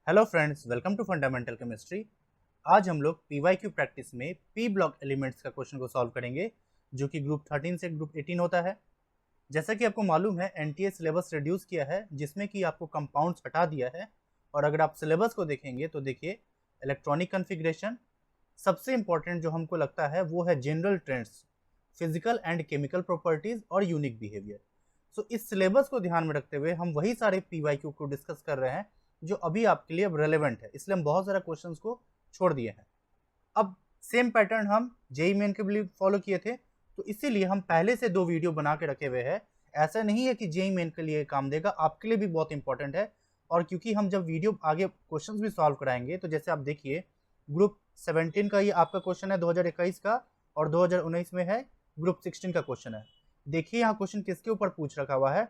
Hello friends, welcome to fundamental chemistry. आज हम लोग पीवाईक्यू प्रैक्टिस में पी ब्लॉक एलिमेंट्स का क्वेश्चन को सॉल्व करेंगे, जो कि ग्रुप 13 से ग्रुप 18 होता है। जैसा कि आपको मालूम है, एनटीए सिलेबस रिड्यूस किया है, जिसमें कि आपको कंपाउंड्स हटा दिया है। और अगर आप सिलेबस को देखेंगे तो देखिए, इलेक्ट्रॉनिक कन्फिग्रेशन, सबसे इंपॉर्टेंट जो हमको लगता है वो है general trends, physical and chemical properties और यूनिक बिहेवियर। सो इस सिलेबस को ध्यान में रखते हुए हम वही सारे पीवाईक्यू को डिस्कस कर रहे हैं जो अभी आपके लिए अब रेलेवेंट है, इसलिए हम बहुत सारे क्वेश्चंस को छोड़ दिए हैं। अब सेम पैटर्न हम जेई मेन के लिए फॉलो किए थे, तो इसीलिए हम पहले से 2 वीडियो बना के रखे हुए हैं। ऐसा नहीं है कि जेई मेन के लिए काम देगा, आपके लिए भी बहुत इंपॉर्टेंट है। और क्योंकि हम जब वीडियो आगे क्वेश्चंस भी सॉल्व कराएंगे, तो जैसे आप देखिए, ग्रुप 17 का ये आपका क्वेश्चन है 2021 का, और 2019 में है ग्रुप 16 का क्वेश्चन है। देखिए यहाँ क्वेश्चन किसके ऊपर पूछ रखा हुआ है,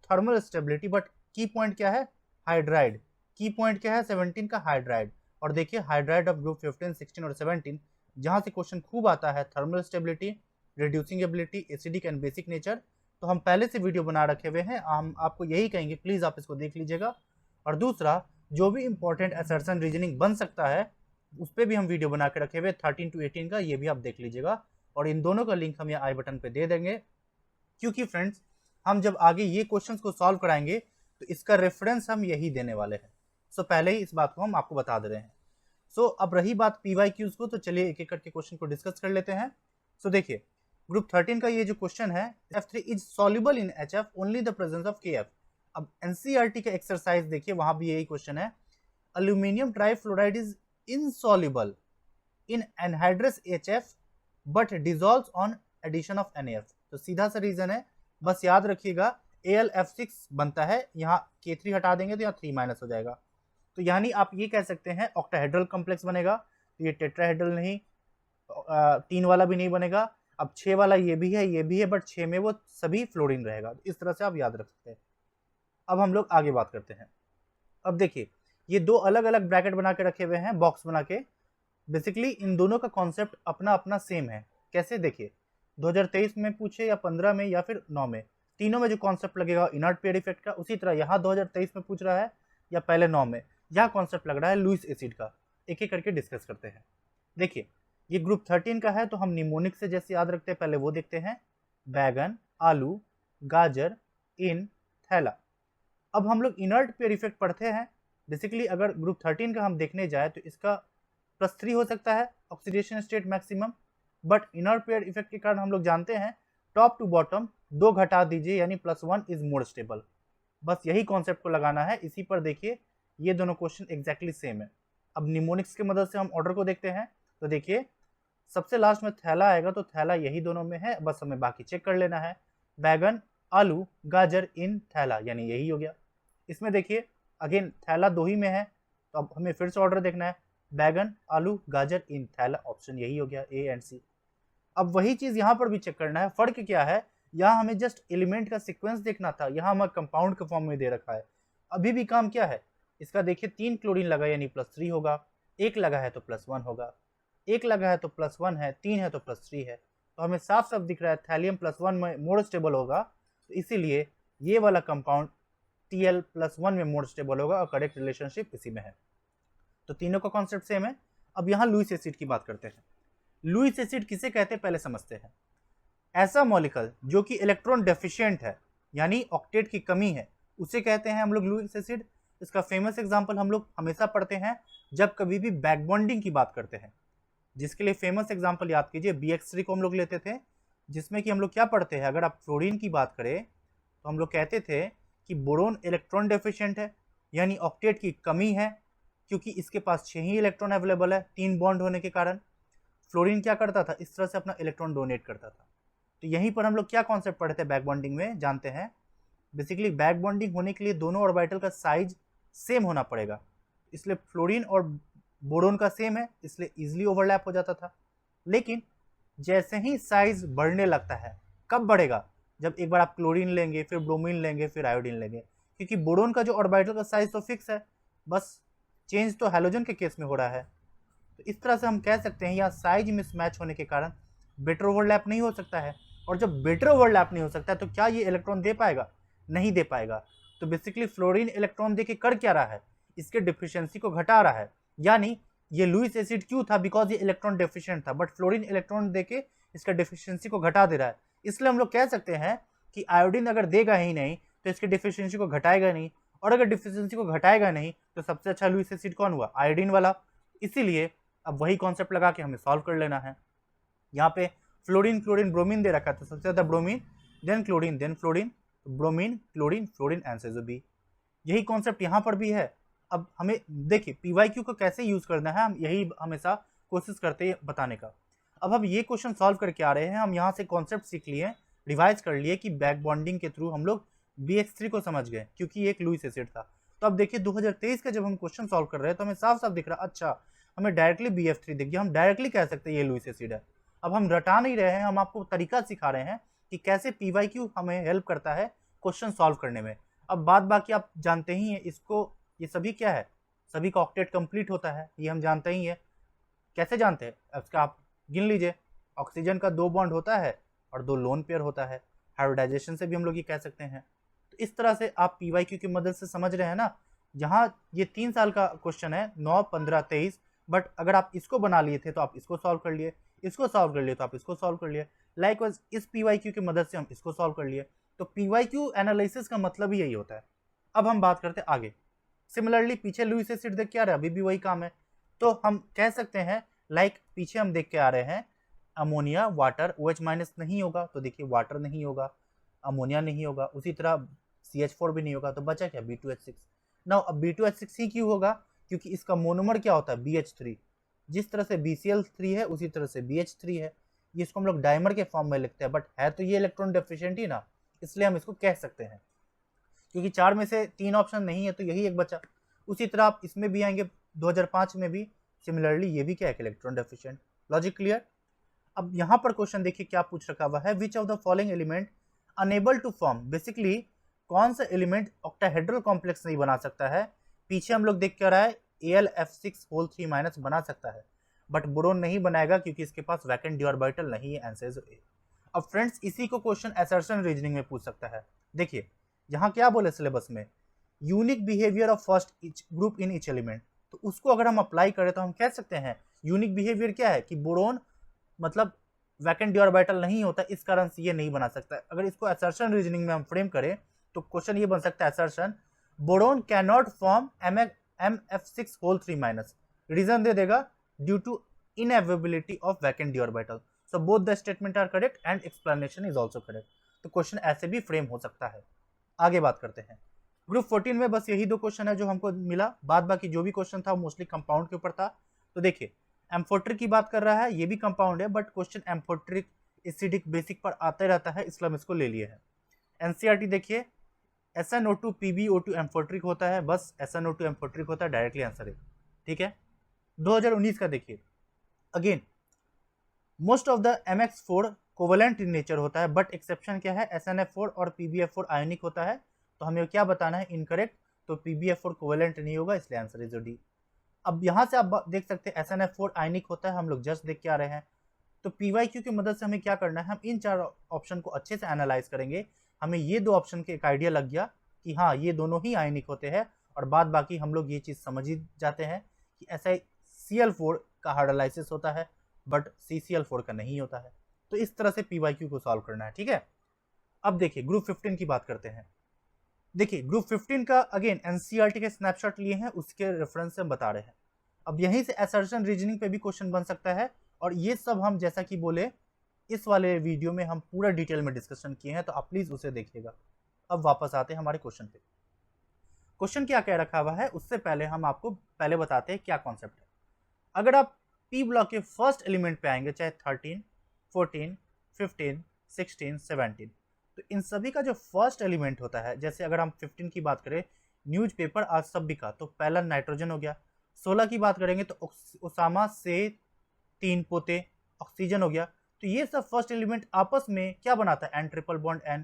थर्मल स्टेबिलिटी, बट की पॉइंट क्या है, हाइड्राइड। की पॉइंट क्या है, 17 का हाइड्राइड। और देखिए हाइड्राइड ऑफ ग्रुप 15, 16 और 17, जहां से क्वेश्चन खूब आता है, thermal stability, reducing ability, acidic and basic nature. तो हम पहले से वीडियो बना रखे हुए हैं, हम आपको यही कहेंगे, प्लीज आप इसको देख लीजिएगा। और दूसरा, जो भी इंपॉर्टेंट असर्शन रीजनिंग बन सकता है, उस पर भी हम वीडियो बना के रखे हुए 13 to 18 का, ये भी आप देख लीजिएगा। और इन दोनों का लिंक हम यहाँ आई बटन पे दे देंगे, क्योंकि फ्रेंड्स हम जब आगे ये क्वेश्चंस को सॉल्व कराएंगे तो इसका रेफरेंस हम यही देने वाले हैं। सो पहले ही इस बात को हम आपको बता दे रहे हैं। सो अब रही बात पीवाईक्यूज को, तो चलिए एक एक करके क्वेश्चन को डिस्कस कर लेते हैं। सो देखिए, ग्रुप 13 का ये जो क्वेश्चन है, F3 is soluble in HF only the presence of KF। अब एनसीईआरटी का एक्सरसाइज देखिए, वहां भी यही क्वेश्चन है, aluminium trifluoride is insoluble in anhydrous HF but dissolves on addition of NaF। तो सीधा सा रीजन है, बस याद रखिएगा, AlF6 बनता है, यहाँ K3 हटा देंगे तो यहाँ 3 माइनस हो जाएगा। तो यानी आप ये कह सकते हैं ऑक्टाहेड्रल कॉम्प्लेक्स बनेगा, तो ये टेट्राहेड्रल नहीं, 3 वाला भी नहीं बनेगा। अब 6 वाला ये भी है, बट 6 में वो सभी फ्लोरीन रहेगा। इस तरह से आप याद रख सकते हैं। अब हम लोग आगे बात करते हैं। अब देखिए, ये 2 अलग अलग ब्रैकेट बना के रखे हुए हैं, बॉक्स बना के। बेसिकली इन दोनों का कॉन्सेप्ट अपना अपना सेम है। कैसे, देखिए, 2023 में पूछे या 15 में या फिर 9 में, तीनों में जो कॉन्सेप्ट लगेगा इनर्ट पेयर इफेक्ट का, उसी तरह यहाँ 2023 में पूछ रहा है या पहले 9 में, यहाँ कॉन्सेप्ट लग रहा है लुईस एसिड का। एक एक करके डिस्कस करते हैं। देखिए, ये ग्रुप 13 का है, तो हम निमोनिक से जैसे याद रखते हैं, पहले वो देखते हैं, बैगन, आलू, गाजर, इन, थैला। अब हम लोग इनर्ट पेयर इफेक्ट पढ़ते हैं। बेसिकली अगर ग्रुप 13 का हम देखने जाए तो इसका +3 हो सकता है oxidation state maximum, but inner pair effect के कारण हम लोग जानते हैं टॉप टू बॉटम 2 घटा दीजिए, यानी +1 इज मोर स्टेबल। बस यही कॉन्सेप्ट को लगाना है। इसी पर देखिए, ये दोनों क्वेश्चन एग्जैक्टली सेम है। अब निमोनिक्स की मदद से हम ऑर्डर को देखते हैं। तो देखिए, सबसे लास्ट में थैला आएगा, तो थैला यही दोनों में है, बस हमें बाकी चेक कर लेना है। बैगन, आलू, गाजर, इन, थैला, यानी यही हो गया। इसमें देखिए, अगेन थैला 2 ही में है, तो अब हमें फिर से ऑर्डर देखना है, बैगन, आलू, गाजर, इन, थैला, ऑप्शन यही हो गया, ए एंड सी। अब वही चीज यहाँ पर भी चेक करना है। फर्क क्या है, यहाँ हमें जस्ट एलिमेंट का सीक्वेंस देखना था, यहाँ हमें कंपाउंड के फॉर्म में दे रखा है। अभी भी काम क्या है इसका, देखिए 3 क्लोरीन लगा यानी +3 होगा, 1 लगा है तो +1 होगा, 1 लगा है तो +1 है, 3 है तो +3 है। तो हमें साफ साफ दिख रहा है थैलियम +1 में मोर स्टेबल होगा, तो इसीलिए ये वाला कंपाउंड Tl+1 में मोर स्टेबल होगा, और करेक्ट रिलेशनशिप इसी में है। तो तीनों का कॉन्सेप्ट सेम है। अब यहाँ लुईस एसिड की बात करते हैं। लुईस एसिड किसे कहते हैं पहले समझते हैं। ऐसा मॉलिक्यूल जो कि इलेक्ट्रॉन डेफिशिएंट है, यानी ऑक्टेट की कमी है, उसे कहते हैं हम लोग लुईस एसिड। इसका फेमस एग्जांपल हम लोग हमेशा पढ़ते हैं जब कभी भी बैक बॉन्डिंग की बात करते हैं, जिसके लिए फेमस एग्जांपल याद कीजिए, BX3 को हम लोग लेते थे, जिसमें कि हम लोग क्या पढ़ते हैं, अगर आप फ्लोरीन की बात करें तो हम लोग कहते थे कि बोरोन इलेक्ट्रॉन डेफिशिएंट है, यानी ऑक्टेट की कमी है, क्योंकि इसके पास 6 ही इलेक्ट्रॉन अवेलेबल है 3 बॉन्ड होने के कारण। फ्लोरीन क्या करता था, इस तरह से अपना इलेक्ट्रॉन डोनेट करता था। तो यहीं पर हम लोग क्या कॉन्सेप्ट पढ़े थे बैक बॉन्डिंग में, जानते हैं। बेसिकली बैक बॉन्डिंग होने के लिए दोनों ऑर्बिटल का साइज सेम होना पड़ेगा, इसलिए फ्लोरीन और बोरोन का सेम है, इसलिए इजिली ओवरलैप हो जाता था। लेकिन जैसे ही साइज बढ़ने लगता है, कब बढ़ेगा, जब एक बार आप क्लोरीन लेंगे, फिर ब्रोमीन लेंगे, फिर आयोडीन लेंगे, क्योंकि बोरोन का जो ऑर्बिटल का साइज तो फिक्स है, बस चेंज तो हैलोजन के केस में हो रहा है। तो इस तरह से हम कह सकते हैं यहाँ साइज मिसमैच होने के कारण बेटर ओवरलैप नहीं हो सकता है, और जब बेटर ओवरलैप नहीं हो सकता है तो क्या ये इलेक्ट्रॉन दे पाएगा, नहीं दे पाएगा। तो बेसिकली फ्लोरीन इलेक्ट्रॉन दे के कर क्या रहा है, इसके डिफिशियंसी को घटा रहा है। यानी ये लुईस एसिड क्यों था? बिकॉज ये इलेक्ट्रॉन डेफिशिएंट था, बट फ्लोरीन इलेक्ट्रॉन देके इसका डिफिशियंसी को घटा दे रहा है। इसलिए हम लोग कह सकते हैं कि आयोडीन अगर देगा ही नहीं तो इसकी डिफिशियंसी को घटाएगा नहीं, और अगर डिफिशियंसी को घटाएगा नहीं तो सबसे अच्छा लुईस एसिड कौन हुआ? आयोडीन वाला। इसीलिए अब वही कॉन्सेप्ट लगा के हमें सॉल्व कर लेना है। यहाँ पे फ्लोरीन क्लोरीन ब्रोमीन दे रखा था, सबसे ज्यादा bromine, then chlorine, then fluorine, bromine chlorine fluorine answer जो बी। यही कॉन्सेप्ट यहाँ पर भी है। अब हमें देखिए पीवाईक्यू को कैसे यूज करना है, हम यही हमेशा कोशिश करते हैं बताने का। अब हम ये क्वेश्चन सॉल्व करके आ रहे हैं, हम यहाँ से कॉन्सेप्ट सीख लिए, रिवाइज कर लिए कि बैक बॉन्डिंग के थ्रू हम लोग BH3 को समझ गए क्योंकि ये एक लुईस एसिड था। तो अब देखिए 2023 का जब हम क्वेश्चन सॉल्व कर रहे हैं तो हमें साफ साफ दिख रहा है, अच्छा हमें डायरेक्टली BF3 दिख गया, हम डायरेक्टली कह सकते हैं ये लुईस एसिड है। अब हम रटा नहीं रहे हैं, हम आपको तरीका सिखा रहे हैं कि कैसे पीवाईक्यू हमें हेल्प करता है क्वेश्चन सॉल्व करने में। अब बात बाकी आप जानते ही हैं इसको, ये सभी क्या है, सभी का ऑक्टेट कंप्लीट होता है, ये हम जानते ही है। कैसे जानते हैं इसका आप गिन लीजिए, ऑक्सीजन का 2 बॉन्ड होता है और 2 लोन पेयर होता है, हाइब्रिडाइजेशन से भी हम लोग ये कह सकते हैं। तो इस तरह से आप पीवाईक्यू की मदद से समझ रहे हैं ना। यहाँ ये 3 साल का क्वेश्चन है, 9, 15, 23, बट अगर आप इसको बना लिए थे तो आप इसको सॉल्व कर लिए, इसको सॉल्व कर लिए तो आप इसको सॉल्व कर लिए, लाइकवाइज इस पीवाईक्यू की मदद से हम इसको सॉल्व कर लिए। तो पीवाईक्यू एनालिसिस का मतलब ही यही होता है। अब हम बात करते हैं आगे। सिमिलरली पीछे लुईस एसिड देख के आ रहा है, अभी भी वही काम है। तो हम कह सकते हैं पीछे हम देख के आ रहे हैं अमोनिया वाटर, OH माइनस नहीं होगा तो देखिए वाटर नहीं होगा, अमोनिया नहीं होगा, उसी तरह CH4 भी नहीं होगा, तो बचा क्या? B2H6। नाउ अब B2H6 ही क्यों होगा? क्योंकि इसका मोनोमर क्या होता है? BH3। जिस तरह से BCl3 है उसी तरह से BH3 है। ये इसको हम लोग डाइमर के फॉर्म में लिखते हैं, बट है तो ये इलेक्ट्रॉन डेफिशिएंट ही ना, इसलिए हम इसको कह सकते हैं। क्योंकि 4 में से 3 ऑप्शन नहीं है तो यही एक बचा। उसी तरह आप इसमें भी आएंगे 2005 में भी, सिमिलरली ये भी क्या है? Electron deficient. Logic clear? अब यहाँ पर क्वेश्चन देखिए क्या पूछ रखा हुआ है, which of the following element unable to form, basically कौन सा एलिमेंट ऑक्टाहेड्रल कॉम्प्लेक्स नहीं बना सकता है? पीछे हम लोग देख के आ रहा है AlF6 3- बना सकता है, बट बोरोन नहीं बनाएगा क्योंकि इसके पास वैकेंट डी ऑर्बिटल नहीं है, आंसर ए। अब फ्रेंड्स इसी को क्वेश्चन असर्शन रीजनिंग में पूछ सकता है। देखिए यहाँ क्या बोले सिलेबस में, unique behaviour of first group in each element, तो उसको अगर हम अप्लाई करें तो हम कह सकते हैं यूनिक बिहेवियर क्या है कि बोरोन मतलब वैकेंट डी ऑर्बिटल नहीं होता, इस कारण से ये नहीं बना सकता। अगर इसको असर्शन रीजनिंग में हम फ्रेम करें तो क्वेश्चन ये बन सकता है, assertion boron can not form MF6 3-, reason दे देगा due to unavailability of vacant d orbital. So both the statement are correct and explanation is also correct. तो क्वेश्चन ऐसे भी फ्रेम हो सकता है। आगे बात करते हैं। ग्रुप 14 में बस यही 2 क्वेश्चन है जो हमको मिला, बाद बाकी जो भी क्वेश्चन था वो मोस्टली कंपाउंड के ऊपर था। तो देखिए एम्फोट्रिक की बात कर रहा है, ये भी कंपाउंड है, but question amphoteric acidic basic पर आते रहता है, इसलिए हम इसको ले लिए हैं। एनसीईआरटी देखिए SnO2 PbO2 एम्फोट्रिक होता है, बस SnO2 एम्फोट्रिक होता है, डायरेक्टली आंसर है। ठीक है। 2019 का देखिए, again most of the MX4 covalent in nature होता है, बट एक्सेप्शन क्या है? SnF4 और PbF4 आयोनिक होता है। तो हमें क्या बताना है? इनकरेक्ट। तो PbF4 कोवेलेंट नहीं होगा, इसलिए आंसर इज डी। अब यहाँ से आप देख सकते हैं SnF4 आयनिक होता है, हम लोग जस्ट देख के आ रहे हैं। तो पीवाईक्यू की मदद से हमें क्या करना है? हम इन 4 ऑप्शन को अच्छे से एनालाइज करेंगे। हमें ये 2 ऑप्शन के एक आइडिया लग गया कि हाँ ये दोनों ही आयनिक होते हैं, और बाद बाकी हम लोग ये चीज़ समझ ही जाते हैं कि ऐसा Cl4 का हाइड्रोलाइसिस होता है, बट CCl4 का नहीं होता है। तो इस तरह से पीवाईक्यू को सॉल्व करना है। ठीक है। अब देखिए ग्रुप 15 की बात करते हैं। देखिए ग्रुप 15 का अगेन एनसीईआरटी के स्नैपशॉट लिए हैं, उसके रेफरेंस से हम बता रहे हैं। अब यहीं से असर्शन रीजनिंग पे भी क्वेश्चन बन सकता है, और ये सब हम जैसा कि बोले इस वाले वीडियो में हम पूरा डिटेल में डिस्कशन किए हैं, तो आप प्लीज उसे देखिएगा। अब वापस आते हैं हमारे क्वेश्चन पे। क्वेश्चन क्या कह रखा हुआ है उससे पहले हम आपको पहले बताते हैं क्या कॉन्सेप्ट है। अगर आप पी ब्लॉक के फर्स्ट एलिमेंट पे आएंगे, चाहे 13, 14, 15, 16, 17, तो इन सभी का जो फर्स्ट एलिमेंट होता है, जैसे अगर हम 15 की बात करें न्यूज़पेपर आज सभी का, तो पहला नाइट्रोजन हो गया। 16 की बात करेंगे तो ओसामा से 3 पोते ऑक्सीजन हो गया। तो ये सब फर्स्ट एलिमेंट आपस में क्या बनाता है? N triple bond N,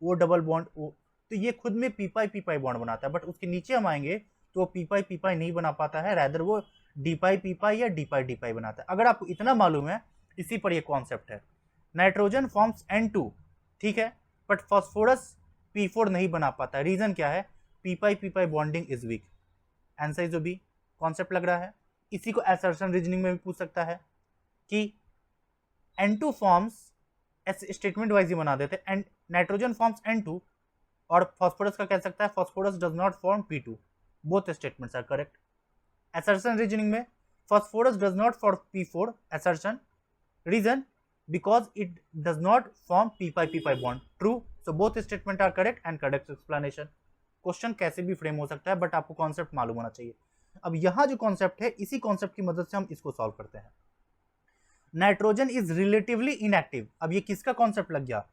O double bond O। तो ये खुद में पी पाई बॉन्ड बनाता है, बट उसके नीचे हम आएंगे तो वो पी पाई नहीं बना पाता है, रैदर वो डी पाई या डी पाई बनाता है। अगर आपको इतना मालूम है, इसी पर ये कॉन्सेप्ट है। नाइट्रोजन फॉर्म्स N2, ठीक है, बट फॉस्फोरस P4 नहीं बना पाता। रीजन क्या है? P pi bonding is weak. Answer B concept लग रहा है। इसी को असर्शन रीजनिंग में भी पूछ सकता है कि N2 फॉर्म्स, ऐसे स्टेटमेंट वाइज ही बना देते हैं, नाइट्रोजन फॉर्म्स N2 और फॉस्फोरस का कह सकता है phosphorus does not form P2, both statements are correct. Assertion reasoning में phosphorus does not form P4 assertion, reason because it does not form p-pi bond, true, so both statement are correct and correct explanation। Question कैसे भी frame हो सकता है but आपको concept मालूम होना चाहिए। अब यहाँ जो कॉन्सेप्ट है इसी कॉन्सेप्ट की मदद से हम इसको सॉल्व करते हैं। नाइट्रोजन इज रिलेटिवली इनएक्टिव, अब ये किसका कॉन्सेप्ट लग गया,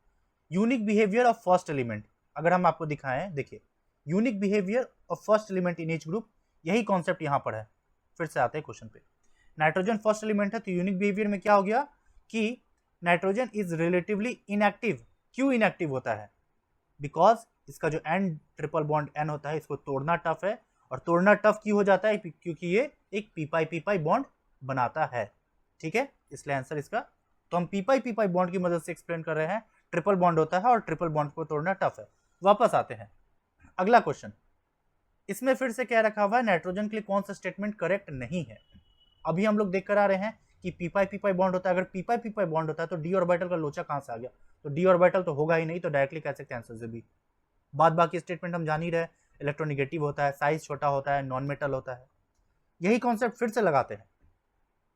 unique behaviour of first element. अगर हम आपको दिखाएं, देखिए unique behaviour of first element in each group, यही कॉन्सेप्ट यहाँ पर है। फिर से आते हैं क्वेश्चन पे, नाइट्रोजन फर्स्ट एलिमेंट है तो यूनिक बिहेवियर में क्या हो गया कि नाइट्रोजन इज रिलेटिवली इनएक्टिव। क्यों इनएक्टिव होता है, बिकॉज इसका जो N ट्रिपल बॉन्ड N होता है इसको तोड़ना टफ है, और तोड़ना टफ क्यों हो जाता है, क्योंकि ये एक p-pi बॉन्ड बनाता है, ठीक है, इसलिए आंसर इसका। तो हम p-pi बॉन्ड की मदद से एक्सप्लेन कर रहे हैं, ट्रिपल बॉन्ड होता है और ट्रिपल बॉन्ड को तोड़ना टफ है। वापस आते हैं अगला क्वेश्चन, इसमें फिर से क्या रखा हुआ है, नाइट्रोजन के लिए कौन सा स्टेटमेंट करेक्ट नहीं है। अभी हम लोग देख कर आ रहे हैं कि p-pi बॉन्ड होता है, अगर p-pi बॉन्ड होता है तो d ऑर्बिटल का लोचा कहां से आ गया, तो d ऑर्बिटल तो होगा ही नहीं, तो डायरेक्टली कह सकते हैं आंसर से बी। बाद बाकी स्टेटमेंट हम जान ही रहे, इलेक्ट्रोनिगेटिव होता है, साइज छोटा होता है, नॉन मेटल होता है। यही कॉन्सेप्ट फिर से लगाते हैं,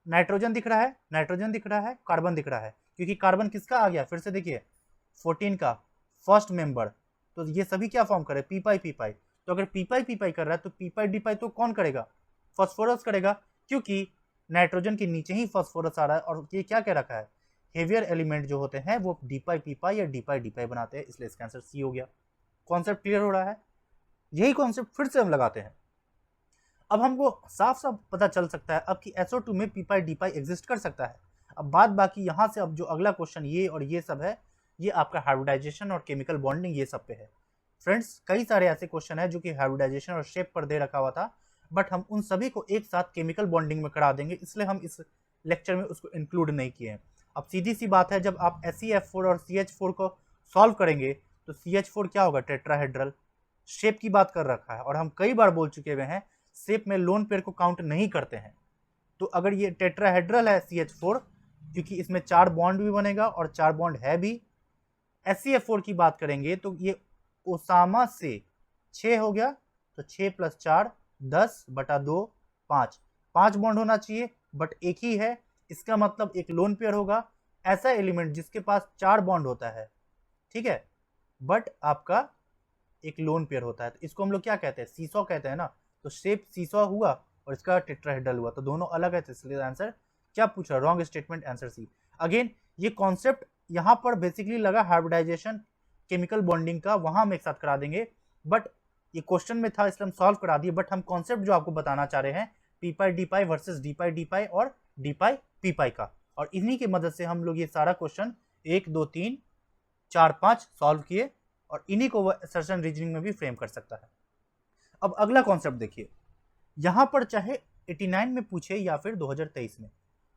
नाइट्रोजन दिख रहा है, नाइट्रोजन दिख रहा है, कार्बन दिख रहा है, क्योंकि कार्बन किसका आ गया, फिर से देखिए 14 का फर्स्ट मेंबर, तो ये सभी क्या फॉर्म करे, p-pi। तो अगर p-pi कर रहा है तो p-pi तो कौन करेगा, फॉस्फोरस करेगा, क्योंकि नाइट्रोजन के नीचे ही फॉस्फोरस आ रहा है, और ये क्या कह रखा है, हेवियर एलिमेंट जो होते हैं वो d-pi या d-pi बनाते हैं, इसलिए इसका आंसर सी हो गया। कॉन्सेप्ट क्लियर हो रहा है, यही कॉन्सेप्ट फिर से हम लगाते हैं। अब हमको साफ साफ पता चल सकता है अब कि SO2 में p-pi एग्जिस्ट कर सकता है। अब बात बाकी यहाँ से, अब जो अगला क्वेश्चन ये और ये सब है, ये आपका हाइब्रिडाइजेशन और केमिकल बॉन्डिंग ये सब पे है। फ्रेंड्स कई सारे ऐसे क्वेश्चन है जो कि हाइब्रिडाइजेशन और शेप पर दे रखा हुआ था, बट हम उन सभी को एक साथ केमिकल बॉन्डिंग में करा देंगे, इसलिए हम इस लेक्चर में उसको इंक्लूड नहीं किए हैं। अब सीधी सी बात है, जब आप SeF4 और CH4 को सॉल्व करेंगे तो CH4 क्या होगा, टेट्राहेड्रल। शेप की बात कर रखा है और हम कई बार बोल चुके हुए हैं शेप में लोन पेयर को काउंट नहीं करते हैं। तो अगर ये टेट्राहेड्रल है CH4, क्योंकि इसमें 4 बॉन्ड भी बनेगा और 4 बॉन्ड है भी। SeF4 की बात करेंगे तो ये ओसामा से 6 हो गया, तो 6 + 4 10/2 5 बॉन्ड होना चाहिए, बट एक ही है, इसका मतलब एक लोन पेयर होगा। ऐसा एलिमेंट जिसके पास 4 बॉन्ड होता है, ठीक है, बट आपका एक लोन पेयर होता है, तो इसको हम लोग क्या कहते हैं, सीसॉ कहते हैं ना। तो शेप सीसॉ हुआ और इसका टेट्राहेड्रल हुआ, तो दोनों अलग है, तो इसलिए आंसर क्या पूछ रहा, wrong statement, answer C. Again ये कॉन्सेप्ट यहाँ पर बेसिकली लगा हाइब्रिडाइजेशन केमिकल बॉन्डिंग का, वहां हम एक साथ करा देंगे, बट ये क्वेश्चन में था इसलिए हम सॉल्व करा दिए। बट हम कॉन्सेप्ट जो आपको बताना चाह रहे हैं p-pi वर्सेस d-pi और d-pi का, और इन्हीं की मदद से हम लोग ये सारा क्वेश्चन 1 2 3 4 5 सॉल्व किए, और इन्हीं को असर्शन रीजनिंग में भी फ्रेम कर सकता है। अब अगला कॉन्सेप्ट देखिए, यहां पर चाहे 89 में पूछे या फिर 2023 में,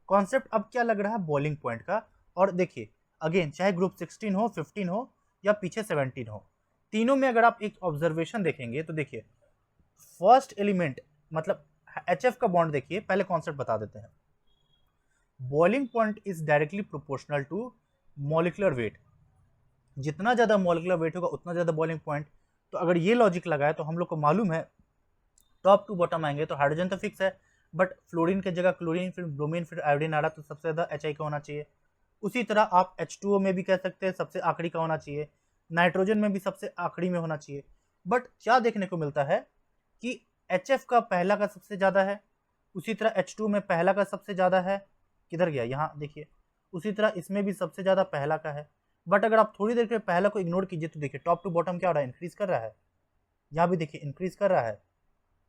कॉन्सेप्ट अब क्या लग रहा है, बॉइलिंग पॉइंट का। और देखिए अगेन चाहे ग्रुप 16 हो, 15 हो या पीछे 17 हो, तीनों में अगर आप एक ऑब्जर्वेशन देखेंगे तो देखिए फर्स्ट एलिमेंट मतलब HF का बॉन्ड, देखिए पहले कॉन्सेप्ट बता देते हैं। Boiling point is directly proportional to molecular weight, जितना ज्यादा मॉलिक्यूलर वेट होगा उतना ज्यादा बॉइलिंग पॉइंट। तो अगर ये लॉजिक लगाए तो हम लोग को मालूम है टॉप टू बॉटम आएंगे तो हाइड्रोजन तो फिक्स है, बट फ्लोरीन की जगह क्लोरीन, फिर ब्रोमीन, फिर आयोडीन आ रहा, तो सबसे ज्यादा HI का होना चाहिए। उसी तरह आप H2O में भी कह सकते हैं सबसे आखिरी का होना चाहिए, नाइट्रोजन में भी सबसे आखिरी में होना चाहिए। बट क्या देखने को मिलता है कि HF का पहला का सबसे ज्यादा है, उसी तरह H2 में पहला का सबसे ज्यादा है, किधर गया, यहाँ देखिए, उसी तरह इसमें भी सबसे ज्यादा पहला का है। बट अगर आप थोड़ी देर के पहला को इग्नोर कीजिए तो देखिए टॉप टू बॉटम क्या हो रहा है, इंक्रीज कर रहा है, यहाँ भी देखिए इंक्रीज कर रहा है,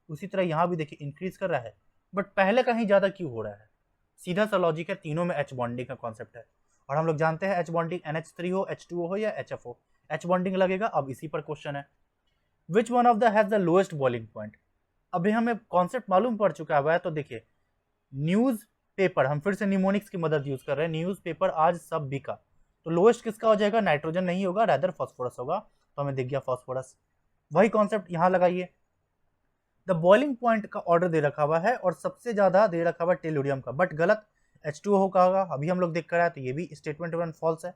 उसी तरह यहाँ भी देखिए इंक्रीज कर रहा है, बट पहले का ही ज्यादा क्यों हो रहा है। सीधा सा लॉजिक है, तीनों में H बॉन्डिंग का कॉन्सेप्ट है, और हम लोग जानते हैं H बॉन्डिंग NH3 हो, H2O हो या HF हो, H बॉन्डिंग लगेगा। अब इसी पर क्वेश्चन है, which one of the has the lowest boiling point. अभी हमें कॉन्सेप्ट मालूम पड़ चुका है, तो देखिए न्यूज पेपर, हम फिर से निमोनिक्स की मदद यूज कर रहे हैं, न्यूज पेपर आज सब बिका, तो लोएस्ट किसका हो जाएगा, नाइट्रोजन नहीं होगा, रादर फॉस्फोरस होगा, तो हमें दिख गया फॉस्फोरस। वही कॉन्सेप्ट यहाँ लगाइए, द बॉइलिंग पॉइंट का ऑर्डर दे रखा हुआ है और सबसे ज्यादा दे रखा हुआ टेलुरियम का, बट गलत H2O का होगा, अभी हम लोग देख कर आए तो ये भी स्टेटमेंट 1 फॉल्स है।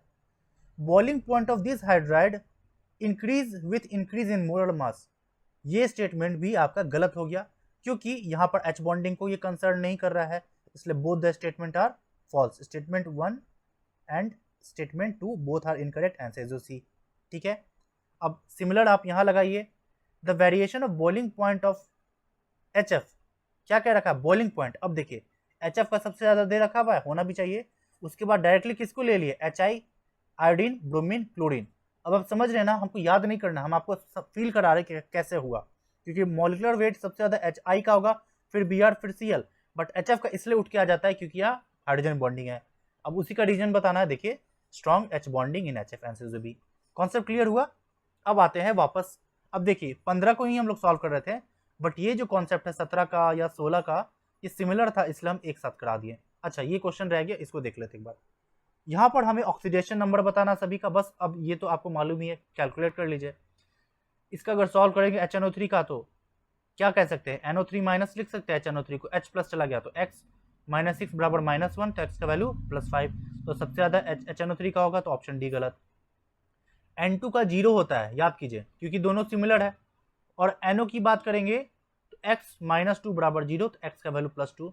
Boiling point of this hydride increase with increase in molar mass, ये स्टेटमेंट भी आपका गलत हो गया क्योंकि यहाँ पर H बॉन्डिंग को ये कंसर्न नहीं कर रहा है, इसलिए both the statement are false. Statement 1 and statement 2 both are incorrect, answer is C. ठीक है, अब सिमिलर आप यहाँ लगाइए, the variation of boiling point of HF, क्या कह रखा है बॉइलिंग पॉइंट। अब देखिए HF का सबसे ज्यादा दे रखा हुआ है, होना भी चाहिए, उसके बाद डायरेक्टली किसको ले लिए, HI, आयोडीन, ब्रोमीन, क्लोरीन। अब आप समझ रहे हैं ना, हमको याद नहीं करना, हम आपको फील करा रहे कि कैसे हुआ, क्योंकि मॉलिक्यूलर वेट सबसे ज्यादा HI का होगा, फिर Br, फिर Cl, बट HF का इसलिए उठ के आ जाता है क्योंकि यहाँ हाइड्रोजन बॉन्डिंग है। अब उसी का रीजन बताना है, देखिए strong H bonding in HF, answer B. Concept clear हुआ। अब आते हैं वापस, अब देखिए 15 को ही हम लोग सॉल्व कर रहे थे, बट ये जो कॉन्सेप्ट है 17 का या 16 का, ये सिमिलर था इसलिए हम एक साथ करा दिए। अच्छा ये क्वेश्चन रह गया, इसको देख लेते एक बार। यहाँ पर हमें ऑक्सीडेशन नंबर बताना सभी का, बस अब ये तो आपको मालूम ही है, कैलकुलेट कर लीजिए। इसका अगर सॉल्व करेंगे HNO3 का तो क्या कह सकते हैं, NO3 माइनस लिख सकते हैं, HNO3 को H प्लस चला गया तो x माइनस 6 बराबर -1, तो x का वैल्यू +5, तो सबसे ज्यादा HNO3 का होगा, तो ऑप्शन डी गलत। N2 का 0 होता है, याद कीजिए क्योंकि दोनों सिमिलर है, और NO की बात करेंगे तो x माइनस 2 बराबर 0, तो x का वैल्यू +2,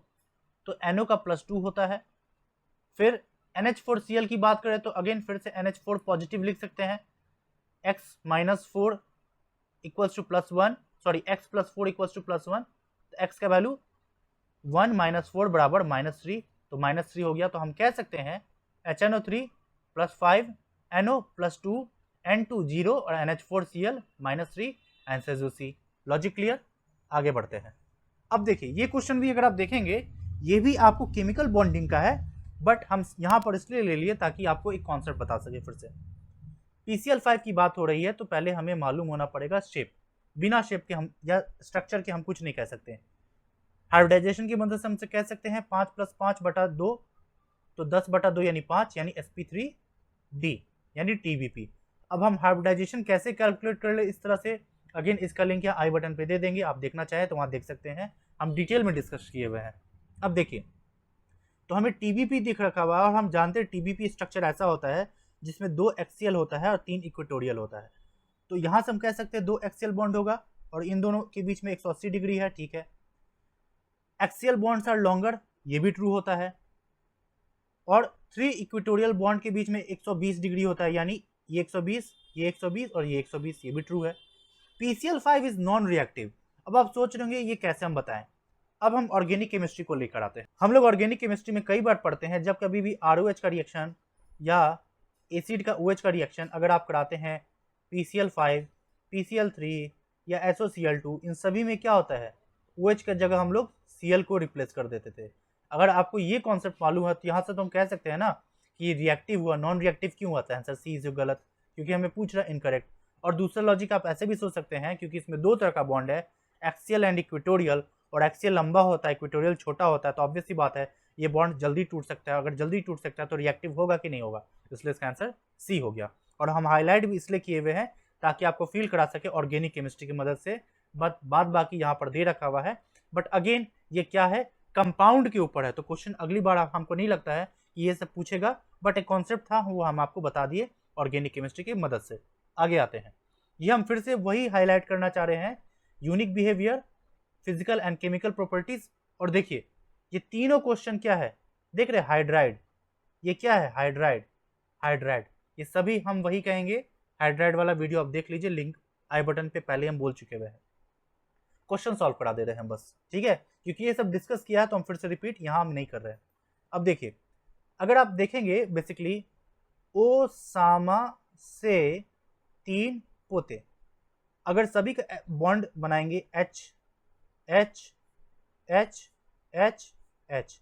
तो NO का +2 होता है। फिर NH4Cl की बात करें तो अगेन फिर से NH4 पॉजिटिव लिख सकते हैं, x minus 4 equals to +1, sorry x plus 4 equals to +1, तो x का वैल्यू 1 माइनस 4 बराबर -3, तो -3 हो गया, तो हम कह सकते हैं HNO3 +5, NO +2, N2 0 और NH4Cl -3, आंसर जो सी। लॉजिक क्लियर, आगे बढ़ते हैं। अब देखिए ये क्वेश्चन भी अगर आप देखेंगे, ये भी आपको केमिकल बॉन्डिंग का है, बट हम यहाँ पर इसलिए ले लिए ताकि आपको एक कॉन्सेप्ट बता सके फिर से। PCl5 की बात हो रही है तो पहले हमें मालूम होना पड़ेगा शेप, बिना शेप के हम या स्ट्रक्चर के हम कुछ नहीं कह सकते। हाइब्रिडाइजेशन की मदद से हमसे कह सकते हैं 5 + 5/2, तो 10/2 यानी 5, यानी sp3d यानी TBP। अब हम हाइब्रिडाइजेशन कैसे कैलकुलेट कर ले इस तरह से, अगेन इसका लिंक यहाँ आई बटन पे दे देंगे, आप देखना चाहे तो वहाँ देख सकते हैं, हम डिटेल में डिस्कस किए हुए हैं। अब देखिए तो हमें TBP दिख रखा हुआ है, और हम जानते हैं TBP स्ट्रक्चर ऐसा होता है जिसमें 2 एक्सियल होता है और 3 इक्वेटोरियल होता है। तो यहाँ से हम कह सकते हैं 2 एक्सियल बॉन्ड होगा और इन दोनों के बीच में 180 डिग्री है, ठीक है। एक्सियल बॉन्ड्स आर लॉन्गर, ये भी ट्रू होता है, और 3 इक्वेटोरियल बॉन्ड के बीच में 120 डिग्री होता है, यानी ये 120, ये 120 और ये 120, ये भी ट्रू है। PCl5 is non reactive. अब आप सोच रहे होंगे ये कैसे हम बताएं, अब हम ऑर्गेनिक केमिस्ट्री को लेकर आते हैं। हम लोग ऑर्गेनिक केमिस्ट्री में कई बार पढ़ते हैं, जब कभी भी ROH का रिएक्शन या एसिड का OH का रिएक्शन अगर आप कराते हैं PCl5, PCl3 या SOCl2, इन सभी में क्या होता है, OH की जगह हम लोग Cl को रिप्लेस कर देते थे। अगर आपको ये कॉन्सेप्ट मालूम है तो यहाँ से तो हम कह सकते हैं ना कि रिएक्टिव हुआ, नॉन रिएक्टिव क्यों हुआ था, आंसर सी जो गलत, क्योंकि हमें पूछ रहा है इनकरेक्ट। और दूसरा लॉजिक आप ऐसे भी सोच सकते हैं, क्योंकि इसमें 2 तरह का बॉन्ड है, एक्सियल एंड इक्वेटोरियल, और एक्सियल लंबा होता है, इक्वेटोरियल छोटा होता है, तो ऑब्वियस सी बात है ये बॉन्ड जल्दी टूट सकता है, अगर जल्दी टूट सकता है तो रिएक्टिव होगा कि नहीं होगा, इसलिए इसका आंसर सी हो गया। और हम हाईलाइट भी इसलिए किए हुए हैं ताकि आपको फील करा सके ऑर्गेनिक केमिस्ट्री की मदद से, बट बाद बाकी यहाँ पर दे रखा हुआ है, बट अगेन ये क्या है, कंपाउंड के ऊपर है, तो क्वेश्चन अगली बार हमको नहीं लगता है कि ये सब पूछेगा, बट एक कॉन्सेप्ट था वो हम आपको बता दिए ऑर्गेनिक केमिस्ट्री की मदद से। आगे आते हैं, ये हम फिर से वही हाईलाइट करना चाह रहे हैं, unique behaviour, physical and chemical properties. और देखिए ये तीनों क्वेश्चन क्या है, देख रहे हाइड्राइड, ये क्या है हाइड्राइड, हाइड्राइड, ये सभी हम वही कहेंगे। हाइड्राइड वाला वीडियो आप देख लीजिए, लिंक आई बटन पे पहले हम बोल चुके हुए हैं। क्वेश्चन सॉल्व करा दे रहे हैं बस, ठीक है, क्योंकि ये सब डिस्कस किया है तो हम फिर से रिपीट यहाँ हम नहीं कर रहे हैं। अब देखिए अगर आप देखेंगे बेसिकली ओसामा से 3 पोते, अगर सभी का बॉन्ड बनाएंगे H H H H H,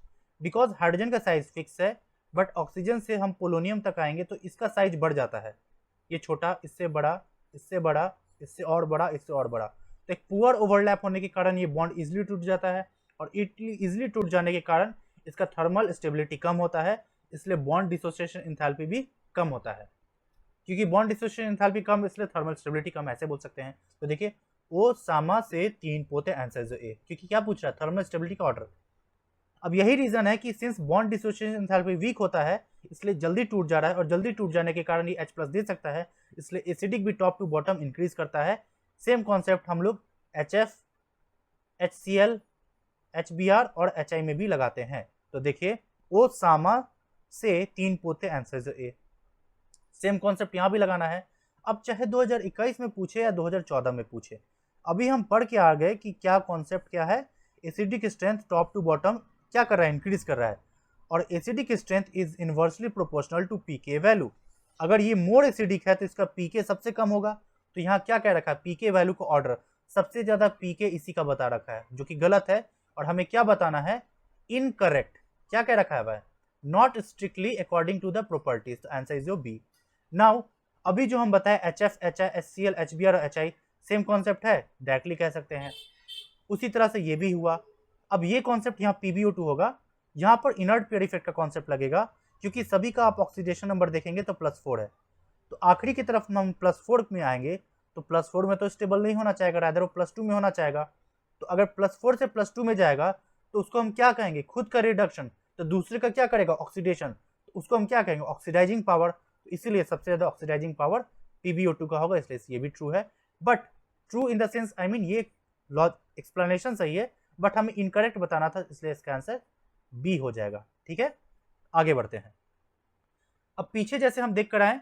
because hydrogen का साइज फिक्स है, बट ऑक्सीजन से हम पोलोनियम तक आएंगे तो इसका साइज बढ़ जाता है, ये छोटा, इससे बड़ा, इससे बड़ा, इससे और बड़ा, इससे और बड़ा, तो एक पुअर ओवरलैप होने के कारण ये बॉन्ड इजिली टूट जाता है, और इजिली टूट जाने के कारण इसका थर्मल स्टेबिलिटी कम होता है, इसलिए बॉन्ड डिसोसिएशन एंथैल्पी भी कम होता है। क्योंकि बॉन्ड डिसोसिएशन एंथैल्पी कम इसलिए थर्मल स्टेबिलिटी कम, ऐसे बोल सकते हैं। तो देखिए ओसामा से 3 पोते, आंसर इज ए, क्योंकि क्या पूछ रहा है, थर्मल स्टेबिलिटी का ऑर्डर। अब यही रीजन है कि since bond dissociation enthalpy weak होता है, इसलिए जल्दी टूट जा रहा है, और जल्दी टूट जाने के कारण ये H+ दे सकता है, इसलिए एसिडिक भी टॉप टू बॉटम इंक्रीज करता है। सेम कॉन्सेप्ट हम लोग HF, HCl, HBr और HI में भी लगाते हैं। तो देखिए ओसामा से 3 पोते, आंसर ए। सेम कॉन्सेप्ट यहां भी लगाना है। अब चाहे 2021 में पूछे या 2014 में पूछे, अभी हम पढ़ के आ गए कि क्या कॉन्सेप्ट क्या है, acidic strength top to bottom क्या कर रहा है, इंक्रीज कर रहा है, और acidic strength is inversely proportional to pK value. अगर ये मोर एसिडिक है तो इसका पीके सबसे कम होगा। तो यहाँ क्या कह रखा है, पीके वैल्यू को ऑर्डर सबसे ज्यादा पीके इसी का बता रखा है, जो कि गलत है, और हमें क्या बताना है, इनकरेक्ट। क्या कह रखा है भाई, not strictly according to the properties, answer is your B. Now अभी जो हम बताए HF, HI, HCl, HBr और HI सेम कॉन्सेप्ट है, डायरेक्टली कह सकते हैं। उसी तरह से ये भी हुआ। अब ये कॉन्सेप्ट यहाँ PbO2 होगा, यहाँ पर इनर्ट पेयर इफेक्ट का कॉन्सेप्ट लगेगा, क्योंकि सभी का आप ऑक्सीडेशन नंबर देखेंगे तो +4 है। तो आखिरी की तरफ हम +4 में आएंगे, तो +4 में तो स्टेबल नहीं होना चाहेगा, रादर वो +2 में होना चाहेगा। तो अगर +4 से +2 में जाएगा तो उसको हम क्या कहेंगे, खुद का रिडक्शन, तो दूसरे का क्या करेगा, ऑक्सीडेशन, तो उसको हम क्या कहेंगे, ऑक्सीडाइजिंग पावर। तो इसीलिए सबसे ज्यादा ऑक्सीडाइजिंग पावर PbO2 का होगा, इसलिए ये भी ट्रू है। But true in the sense, I mean ये एक्सप्लेनेशन सही है, बट हमें इनकरेक्ट बताना था, इसलिए इसका आंसर बी हो जाएगा। ठीक है, आगे बढ़ते हैं। अब पीछे जैसे हम देख कर आए,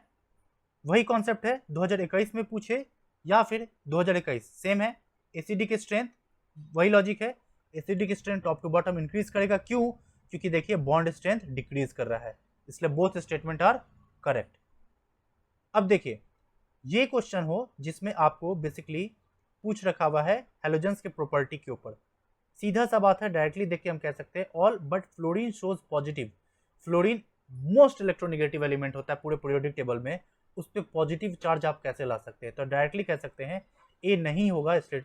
वही कॉन्सेप्ट है, 2021 में पूछे या फिर 2021 सेम है। एसिडिक स्ट्रेंथ वही लॉजिक है, acidic strength top to bottom increase करेगा। क्यों, क्योंकि देखिए बॉन्ड स्ट्रेंथ डिक्रीज कर रहा है, इसलिए बोथ स्टेटमेंट आर करेक्ट। अब देखिए ये क्वेश्चन हो जिसमें आपको बेसिकली पूछ रखा हुआ है हेलोजेंस के प्रॉपर्टी के ऊपर। सीधा सा बात है, डायरेक्टली देख के हम कह सकते हैं all but fluorine shows positive. Fluorine most electronegative element होता है पूरे पीरियोडिक टेबल में, उस पर पॉजिटिव चार्ज आप कैसे ला सकते हैं, तो डायरेक्टली कह सकते हैं ए नहीं होगा, इसलिए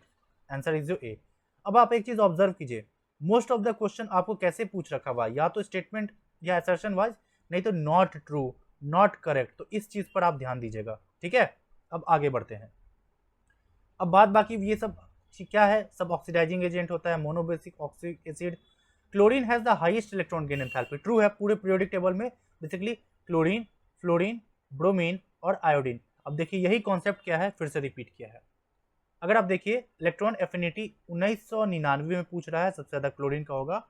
आंसर इज ए। अब आप एक चीज ऑब्जर्व कीजिए, मोस्ट ऑफ द क्वेश्चन आपको कैसे पूछ रखा हुआ, या तो स्टेटमेंट या असर्शन वाइज, नहीं तो नॉट ट्रू, नॉट करेक्ट। तो इस चीज पर आप ध्यान दीजिएगा। ठीक है, अब आगे बढ़ते हैं। अब बात बाकी ये सब क्या है, सब ऑक्सीडाइजिंग एजेंट होता है, monobasic oxic acid. Chlorine has the highest electron gain enthalpy, true है, पूरे पीरियोडिक टेबल में बेसिकली क्लोरीन, फ्लोरीन, ब्रोमीन और आयोडीन। अब देखिए यही कॉन्सेप्ट क्या है, फिर से रिपीट किया है। अगर आप देखिए इलेक्ट्रॉन एफिनिटी 1999 में पूछ रहा है, सबसे ज्यादा क्लोरीन का होगा।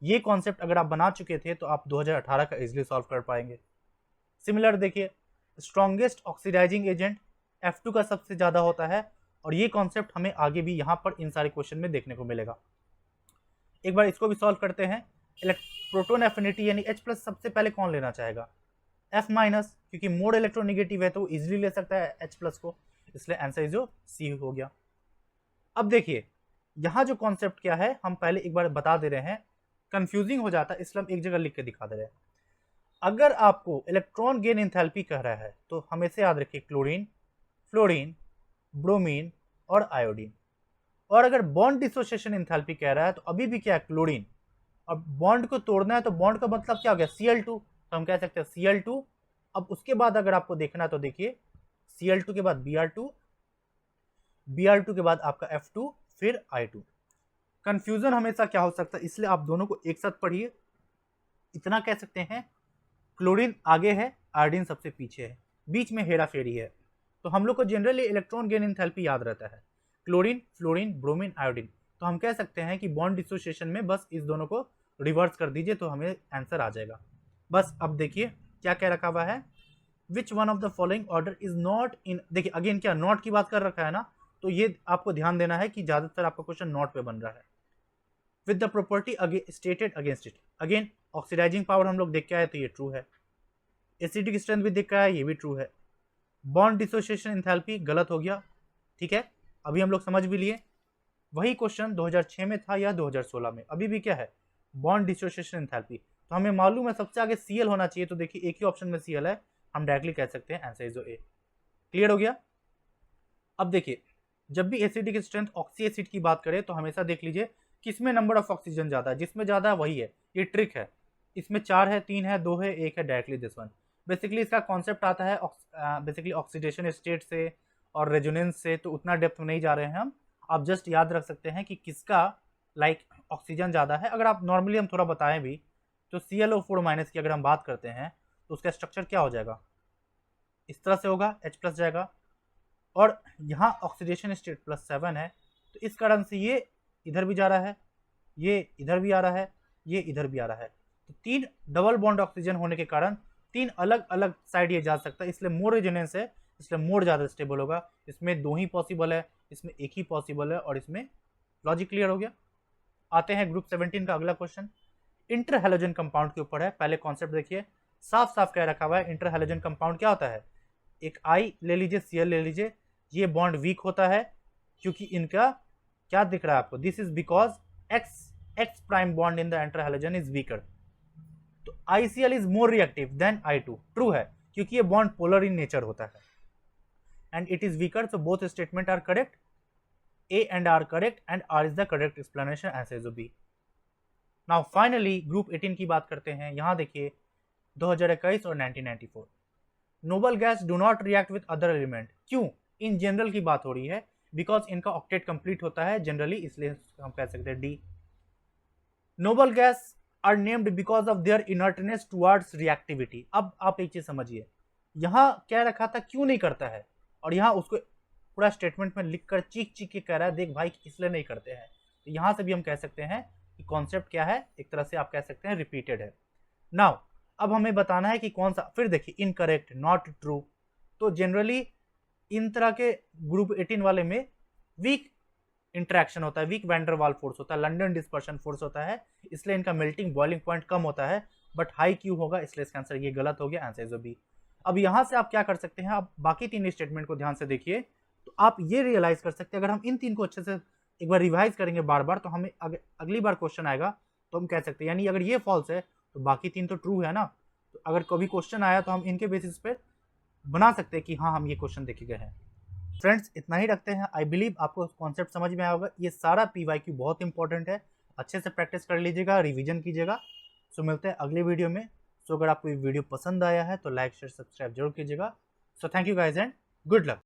ये कॉन्सेप्ट अगर आप बना चुके थे तो आप 2018 का इजिली सॉल्व कर पाएंगे। सिमिलर देखिए स्ट्रॉन्गेस्ट ऑक्सीडाइजिंग एजेंट F2 का सबसे ज्यादा होता है, और ये कॉन्सेप्ट हमें आगे भी यहाँ पर इन सारे क्वेश्चन में देखने को मिलेगा। एक बार इसको भी सॉल्व करते हैं। प्रोटोन एफिनिटी यानी H+ सबसे पहले कौन लेना चाहेगा, F-, क्योंकि मोर इलेक्ट्रोनेगेटिव है तो इजिली ले सकता है H+ को, इसलिए आंसर जो सी हो गया। अब देखिए यहाँ जो कॉन्सेप्ट क्या है, हम पहले एक बार बता दे रहे हैं, कंफ्यूजिंग हो जाता है, इसलिए हम एक जगह लिख के दिखा दे रहे हैं। अगर आपको इलेक्ट्रॉन गेन एंथैल्पी कह रहा है तो हमेशा याद रखिए क्लोरीन, फ्लोरीन, ब्रोमीन और आयोडीन। और अगर बॉन्ड डिसोसिएशन एंथैल्पी कह रहा है तो अभी भी क्या है, क्लोरीन। और बॉन्ड को तोड़ना है तो बॉन्ड का मतलब क्या हो गया, Cl2, तो हम कह सकते हैं Cl2। अब उसके बाद अगर आपको देखना है तो देखिए Cl2 के बाद Br2, Br2 के बाद आपका F2, फिर I2। कंफ्यूजन हमेशा क्या हो सकता है, इसलिए आप दोनों को एक साथ पढ़िए। इतना कह सकते हैं क्लोरीन आगे है, आयोडीन सबसे पीछे है, बीच में हेरा फेरी है। तो हम लोग को जनरली इलेक्ट्रॉन गेन एंथैल्पी याद रहता है, क्लोरीन, फ्लोरीन, ब्रोमीन, आयोडीन। तो हम कह सकते हैं कि बॉन्ड डिसोसिएशन में बस इस दोनों को रिवर्स कर दीजिए तो हमें आंसर आ जाएगा। बस अब देखिए क्या कह रखा हुआ है, which one of the following order is not in. देखिए अगेन क्या नॉट की बात कर रखा है ना, तो ये आपको ध्यान देना है कि ज्यादातर आपका क्वेश्चन नॉट पे बन रहा है। With the property stated against it, again oxidising power हम लोग देख के आए तो ये ट्रू है, एसिडिक स्ट्रेंथ भी देख के आए ये भी ट्रू है, बॉन्ड डिसोसिएशन एंथैल्पी गलत हो गया। ठीक है, अभी हम लोग समझ भी लिए। वही क्वेश्चन 2006 में था या 2016 में, अभी भी क्या है, बॉन्ड डिसोसिएशन एंथैल्पी। तो हमें मालूम है सबसे आगे Cl होना चाहिए, तो देखिए एक ही ऑप्शन में Cl है, हम डायरेक्टली कह सकते हैं आंसर इज ए। क्लियर हो गया। अब देखिए जब भी एसिडिक स्ट्रेंथ ऑक्सी एसिड की बात करें तो हमेशा देख लीजिए किसमें नंबर ऑफ ऑक्सीजन ज्यादा है, जिसमें ज्यादा है वही है, ये ट्रिक है। इसमें 4 है, 3 है, 2 है, 1 है, डायरेक्टली दिस वन। बेसिकली इसका कॉन्सेप्ट आता है बेसिकली ऑक्सीडेशन स्टेट से, और रेजोनेंस से, तो उतना डेप्थ में नहीं जा रहे हैं हम। आप जस्ट याद रख सकते हैं कि किसका ऑक्सीजन ज़्यादा है। अगर आप नॉर्मली हम थोड़ा बताएं भी तो ClO4- की अगर हम बात करते हैं तो उसका स्ट्रक्चर क्या हो जाएगा, इस तरह से होगा, H+ जाएगा, और यहाँ ऑक्सीडेशन स्टेट +7 है, तो इस कारण से ये इधर भी जा रहा है, ये इधर भी आ रहा है, ये इधर भी आ रहा है। तो 3 डबल बॉन्ड ऑक्सीजन होने के कारण 3 अलग अलग साइड ये जा सकता है, इसलिए मोर रेजोनेंस है, इसलिए मोर ज़्यादा स्टेबल होगा। इसमें 2 ही पॉसिबल है, इसमें 1 ही पॉसिबल है, और इसमें लॉजिक क्लियर हो गया। आते हैं ग्रुप 17 का अगला क्वेश्चन, इंटर हैलोजन कंपाउंड के ऊपर है। पहले कॉन्सेप्ट देखिए, साफ साफ कह रखा हुआ है इंटर हैलोजन कंपाउंड क्या होता है। एक आई ले लीजिए, Cl ले लीजिए, ये बॉन्ड वीक होता है क्योंकि इनका क्या दिख रहा है आपको, this is because X prime bond in the inter halogen is weaker. तो ICl is more reactive than I2, true है क्योंकि ये बॉन्ड पोलर इन नेचर होता है, and it is weaker, so both statement are correct, A and R correct and R is the correct explanation, ऐसे जो B। Now finally group 18 की बात करते हैं। यहाँ देखिए 2021 और 1994, noble gas do not react with other element. क्यों? इन जनरल की बात हो रही है, बिकॉज इनका ऑक्टेट कंप्लीट होता है जनरली, इसलिए हम कह सकते हैं D. Noble gas are named because of their inertness towards reactivity. अब आप एक चीज समझिए, यहाँ क्या रखा था क्यों नहीं करता है, और यहाँ उसको पूरा स्टेटमेंट में लिखकर चीख चीख के कह रहा है देख भाई इसलिए नहीं करते हैं। तो यहाँ से भी हम कह सकते हैं कि कॉन्सेप्ट क्या है, एक तरह से आप कह सकते हैं रिपीटेड है। नाउ अब हमें बताना है कि कौन सा, फिर देखिए इनकरेक्ट, नॉट ट्रू। तो जनरली इन तरह के ग्रुप 18 वाले में वीक इंटरेक्शन होता है, वीक वैंडर वाल फोर्स होता है, लंडन डिस्पर्शन फोर्स होता है, इसलिए इनका मेल्टिंग बॉइलिंग पॉइंट कम होता है, बट हाई क्यू होगा, इसलिए इसका आंसर ये गलत हो गया, आंसर जो बी। अब यहाँ से आप क्या कर सकते हैं, आप बाकी 3 स्टेटमेंट को ध्यान से देखिए, तो आप ये रियलाइज कर सकते हैं, अगर हम इन 3 को अच्छे से एक बार रिवाइज करेंगे बार बार, तो हमें अगली बार क्वेश्चन आएगा तो हम कह सकते हैं, यानी अगर ये फॉल्स है तो बाकी 3 तो ट्रू है ना। तो अगर कभी क्वेश्चन आया तो हम इनके बेसिस पे बना सकते हैं कि हाँ हम ये क्वेश्चन देखे गए हैं। फ्रेंड्स इतना ही रखते हैं, आई बिलीव आपको कॉन्सेप्ट समझ में आया होगा। ये सारा PYQ बहुत इंपॉर्टेंट है, अच्छे से प्रैक्टिस कर लीजिएगा, रिवीजन कीजिएगा। सो मिलते हैं अगले वीडियो में। सो अगर आपको ये वीडियो पसंद आया है तो लाइक शेयर सब्सक्राइब जरूर कीजिएगा। So thank you guys and good luck.